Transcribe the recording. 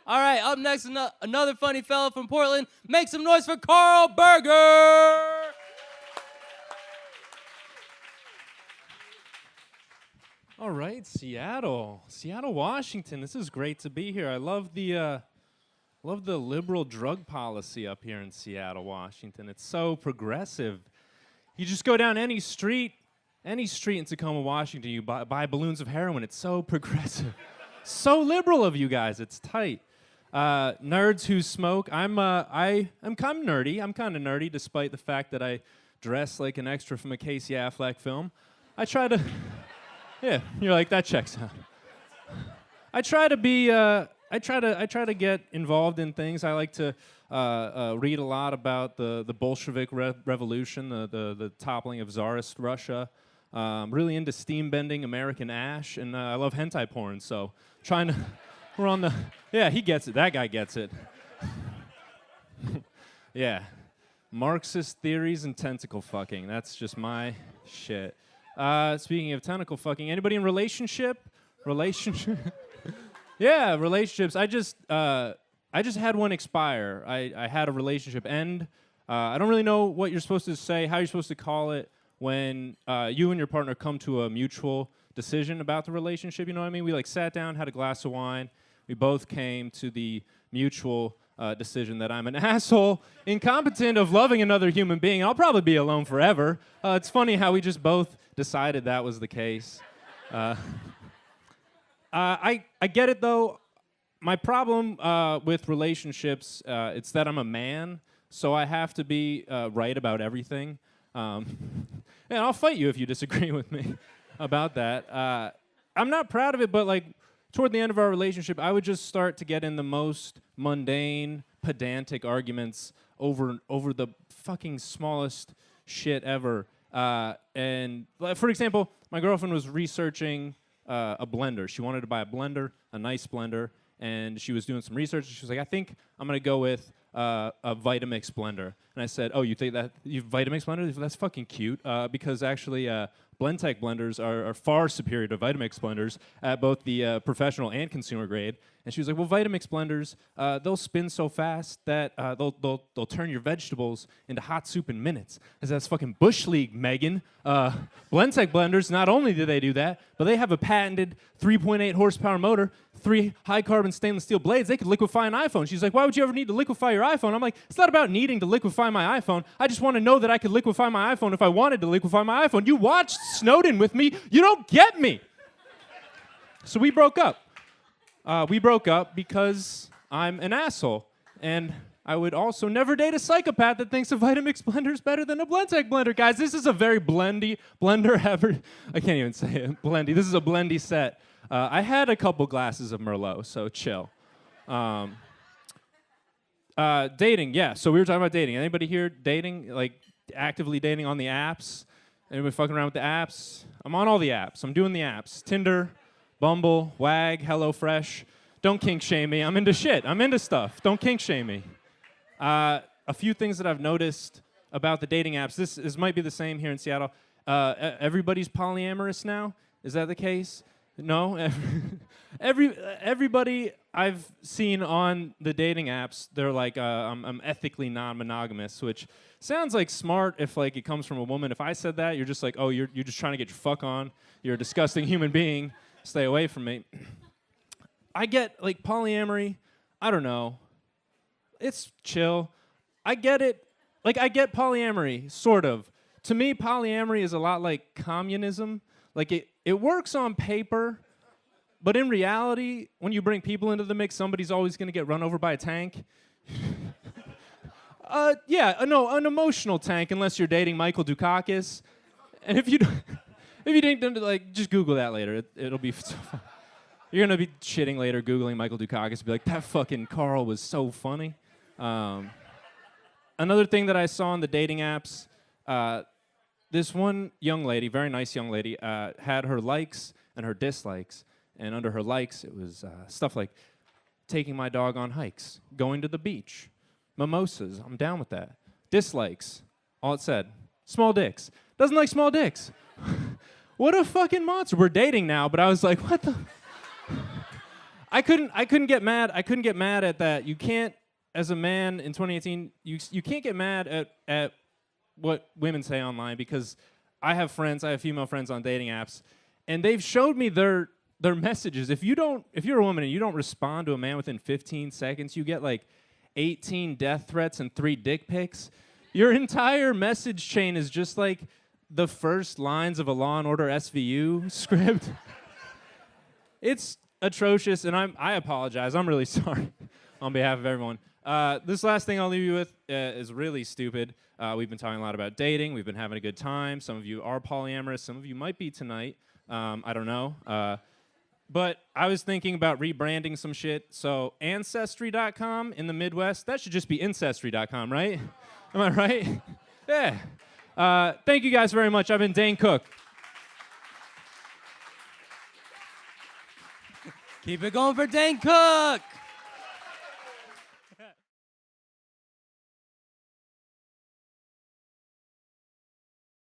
All right, up next, another funny fellow from Portland. Make some noise for Karl Berger. All right, Seattle, Washington. This is great to be here. I love the liberal drug policy up here in Seattle, Washington. It's so progressive. You just go down any street in Tacoma, Washington, you buy balloons of heroin. It's so progressive. So liberal of you guys. It's tight. Nerds who smoke. I'm kind of nerdy. I'm kind of nerdy, despite the fact that I dress like an extra from a Casey Affleck film. I try to. Yeah, you're like, that checks out. I try to get involved in things. I like to read a lot about the Bolshevik revolution, the toppling of Tsarist Russia. Really into steam bending American ash, and I love hentai porn. So we're on the. Yeah, he gets it. That guy gets it. Yeah, Marxist theories and tentacle fucking. That's just my shit. Speaking of tentacle fucking, anybody in relationship? Yeah, relationships. I just had one expire. I had a relationship end. I don't really know what you're supposed to say, how you're supposed to call it when you and your partner come to a mutual decision about the relationship. You know what I mean? We like sat down, had a glass of wine. We both came to the mutual decision that I'm an asshole, incompetent of loving another human being. I'll probably be alone forever. It's funny how we just both decided that was the case. I get it, though. My problem with relationships, it's that I'm a man, so I have to be right about everything. And I'll fight you if you disagree with me about that. I'm not proud of it, but like toward the end of our relationship, I would just start to get in the most mundane, pedantic arguments over the fucking smallest shit ever. And for example, my girlfriend was researching a blender. She wanted to buy a blender, a nice blender, and she was doing some research. She was like, I think I'm going to go with a Vitamix blender. And I said, oh, you think that Vitamix blender? That's fucking cute, because actually Blendtec blenders are far superior to Vitamix blenders at both the professional and consumer grade. And she was like, well, Vitamix blenders, they'll spin so fast that they'll turn your vegetables into hot soup in minutes. I said, that's fucking Bush League, Megan. Blendtec blenders, not only do they do that, but they have a patented 3.8 horsepower motor, 3 high-carbon stainless steel blades. They could liquefy an iPhone. She's like, why would you ever need to liquefy your iPhone? I'm like, it's not about needing to liquefy my iPhone. I just want to know that I could liquefy my iPhone if I wanted to liquefy my iPhone. You watched Snowden with me. You don't get me. So we broke up. We broke up because I'm an asshole. And I would also never date a psychopath that thinks a Vitamix blender is better than a Blendtec blender. Guys, this is a very blendy blender ever. I can't even say it. Blendy. This is a blendy set. I had a couple glasses of Merlot, so chill. Dating, yeah. So we were talking about dating. Anybody here dating, like actively dating on the apps? Anybody fucking around with the apps? I'm on all the apps. I'm doing the apps. Tinder, Bumble, Wag, HelloFresh. Don't kink shame me. I'm into shit. I'm into stuff. Don't kink shame me. A few things that I've noticed about the dating apps. This might be the same here in Seattle. Everybody's polyamorous now. Is that the case? No? Everybody I've seen on the dating apps, they're like, I'm ethically non-monogamous, which sounds like smart if like it comes from a woman. If I said that, you're just like, oh, you're just trying to get your fuck on. You're a disgusting human being. Stay away from me. I get like polyamory. I don't know. It's chill. I get it. Like I get polyamory, sort of. To me, polyamory is a lot like communism. Like it works on paper, but in reality, when you bring people into the mix, somebody's always going to get run over by a tank. No, an emotional tank, unless you're dating Michael Dukakis. And if you didn't, like, just Google that later. It'll be so fun. You're going to be shitting later, Googling Michael Dukakis, be like, that fucking Karl was so funny. Another thing that I saw on the dating apps, this one young lady, very nice young lady, had her likes and her dislikes. And under her likes, it was stuff like taking my dog on hikes, going to the beach, mimosas. I'm down with that. Dislikes, all it said, small dicks. Doesn't like small dicks. What a fucking monster. We're dating now, but I was like, what the? I couldn't get mad. I couldn't get mad at that. You can't, as a man in 2018, you can't get mad at what women say online, because I have female friends on dating apps, and they've showed me their messages. If you're a woman and you don't respond to a man within 15 seconds, you get like 18 death threats and 3 dick pics. Your entire message chain is just like the first lines of a Law and Order SVU script. It's atrocious, and I apologize. I'm really sorry on behalf of everyone. This last thing I'll leave you with is really stupid. We've been talking a lot about dating. We've been having a good time. Some of you are polyamorous. Some of you might be tonight. I don't know. But I was thinking about rebranding some shit. So Ancestry.com in the Midwest, that should just be Incestry.com, right? Am I right? Yeah. Thank you guys very much. I've been Dane Cook. Keep it going for Dane Cook.